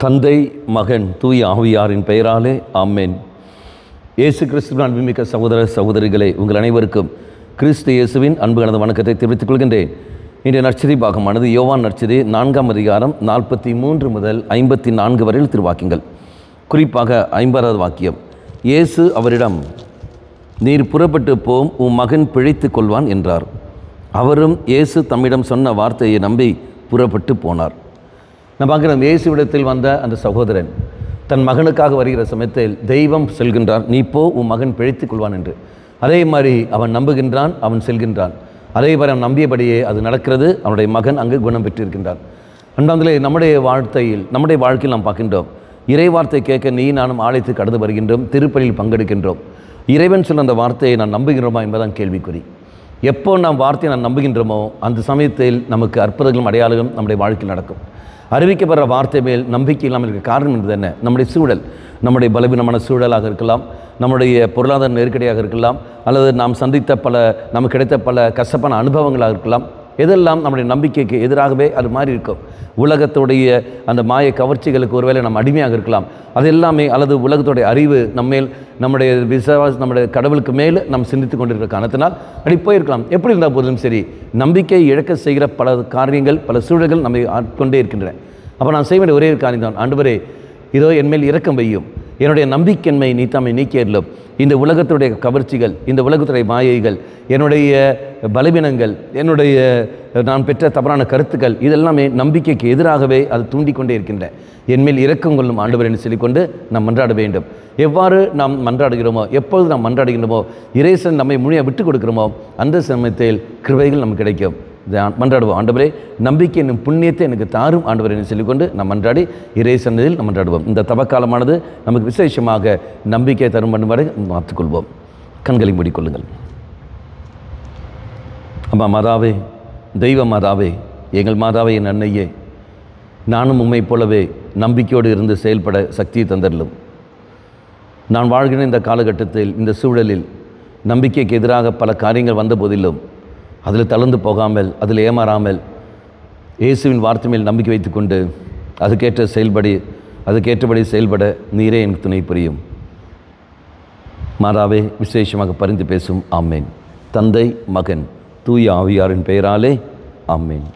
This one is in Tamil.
தந்தை, மகன், தூய ஆவியாரின் பெயராலே ஆமென். இயேசு கிறிஸ்துவின் அன்புமிக்க சகோதர சகோதரிகளே, உங்கள் அனைவருக்கும் கிறிஸ்து இயேசுவின் அன்பு கலந்த வணக்கத்தை தெரிவித்துக் கொள்கின்றேன். இன்றைய நற்செய்தி பாகமானது யோவான் நற்செய்தி 4ஆம் அதிகாரம் 43 முதல் 54 வரையில் திருவாக்கியங்கள். குறிப்பாக 50வது வாக்கியம். இயேசு அவரிடம், நீர் புறப்பட்டு போம், உன் மகன் பிழைத்துக் கொள்வான் என்றார். அவரும் இயேசு தம்மிடம் சொன்ன வார்த்தையை நம்பி புறப்பட்டு போனார். நான் பார்க்கிறோம், இயேசுவிடத்தில் வந்த அந்த சகோதரன் தன் மகனுக்காக வருகிற சமயத்தில் தெய்வம் சொல்கின்றார், நீ போ, உன் மகன் பிழைத்துக் கொள்வான் என்று. அதே மாதிரி அவன் நம்புகின்றான், அவன் செல்கின்றான். அதே மாதிரி அவன் நம்பியபடியே அது நடக்கிறது. அவனுடைய மகன் அங்கு குணம் பெற்றிருக்கின்றான். அன்பார்ந்தவர்களே, நம்முடைய வாழ்க்கையில் நாம் பார்க்கின்றோம், இறை வார்த்தை கேட்க நீ நானும் ஆலயத்துக்கு கடந்து வருகின்றோம், திருப்பலியில் பங்கெடுக்கின்றோம். இறைவன் சொன்ன அந்த வார்த்தையை நான் நம்புகின்றோமா என்பதுதான் கேள்விக்குறி. எப்போ நாம் வார்த்தையை நான் நம்புகின்றோமோ அந்த சமயத்தில் நமக்கு அற்புதங்களும் அடையாளங்களும் நம்முடைய வாழ்க்கையில் நடக்கும். அறிவிக்கப்படுற வார்த்தை மேல் நம்பிக்கை இல்லாமல் இருக்க காரணம் என்பது என்ன? நம்முடைய சூழல், நம்முடைய பலவீனமான சூழலாக இருக்கலாம், நம்முடைய பொருளாதார நெருக்கடியாக இருக்கலாம், அல்லது நாம் சந்தித்த நமக்கு கிடைத்த பல கசப்பான அனுபவங்களாக இருக்கலாம். எதெல்லாம் நம்முடைய நம்பிக்கைக்கு எதிராகவே அது மாதிரி இருக்கும். உலகத்துடைய அந்த மாய கவர்ச்சிகளுக்கு ஒருவேளை நம்ம அடிமையாக இருக்கலாம். அது எல்லாமே, அல்லது உலகத்துடைய அறிவு நம்மேல், நம்முடைய விசுவாசம், நம்முடைய கடவுளுக்கு மேல் நாம் சிந்தித்து கொண்டிருக்கிற காரணத்தினால் அப்படி போயிருக்கலாம். எப்படி இருந்தால் போதிலும் சரி, நம்பிக்கை இழக்க செய்கிற பல காரியங்கள், பல சூழல்கள் நம்மை ஆட்கொண்டே இருக்கின்றன. அப்போ நான் செய்ய வேண்டிய ஒரே காரியம் தான், ஆண்டவரே இதோ என்மேல் இரக்கம் வையும், என்னுடைய நம்பிக்கையின்மை நீ தம்மை நீக்கியறலும், இந்த உலகத்துடைய கவர்ச்சிகள், இந்த உலகத்துடைய மாயைகள், என்னுடைய பலவீனங்கள், நான் பெற்ற தவறான கருத்துக்கள், இதெல்லாமே நம்பிக்கைக்கு எதிராகவே அது தூண்டிக்கொண்டே இருக்கின்றன. என்மேல் இரக்கம் கொள்ளும் ஆண்டவர் என்று சொல்லிக்கொண்டு நாம் மன்றாட வேண்டும். எவ்வாறு நாம் மன்றாடுகிறோமோ, எப்பொழுது நாம் மன்றாடுகின்றோமோ, இறைசன் நம்மை முழுமையாக விட்டு கொடுக்கிறோமோ, அந்த சமயத்தில் கிருபைகள் நமக்கு கிடைக்கும். மன்றாடுவோம், ஆண்டவரே நம்பிக்கை என்னும் புண்ணியத்தை எனக்கு தாரும் ஆண்டவர் என்று சொல்லிக்கொண்டு நாம் மன்றாடி இறைசன்னதில் நாம் மன்றாடுவோம். இந்த தவக்காலமானது நமக்கு விசேஷமாக நம்பிக்கை தரும் பண்ணும் வரை மாற்றிக்கொள்வோம். கண்களை மூடிக்கொள்ளுங்கள். அம்மா மாதாவே, தெய்வ மாதாவே, எங்கள் மாதாவே, என் அன்னையே, நானும் உம்மை போலவே நம்பிக்கையோடு இருந்து செயல்பட சக்தியை தந்தரலும். நான் வாழ்கிற இந்த காலகட்டத்தில், இந்த சூழலில் நம்பிக்கைக்கு எதிராக பல காரியங்கள் வந்த போதிலும் அதில் தளர்ந்து போகாமல், அதில் ஏமாறாமல், இயேசுவின் வார்த்தை மேல் நம்பிக்கை வைத்துக்கொண்டு அதுக்கேற்றபடி செயல்பட நீரே எனக்கு துணை புரியும். மாதாவே, விசேஷமாக பரிந்து பேசும். ஆமேன். தந்தை, மகன், தூய ஆவியாரின் பெயராலே ஆமேன்.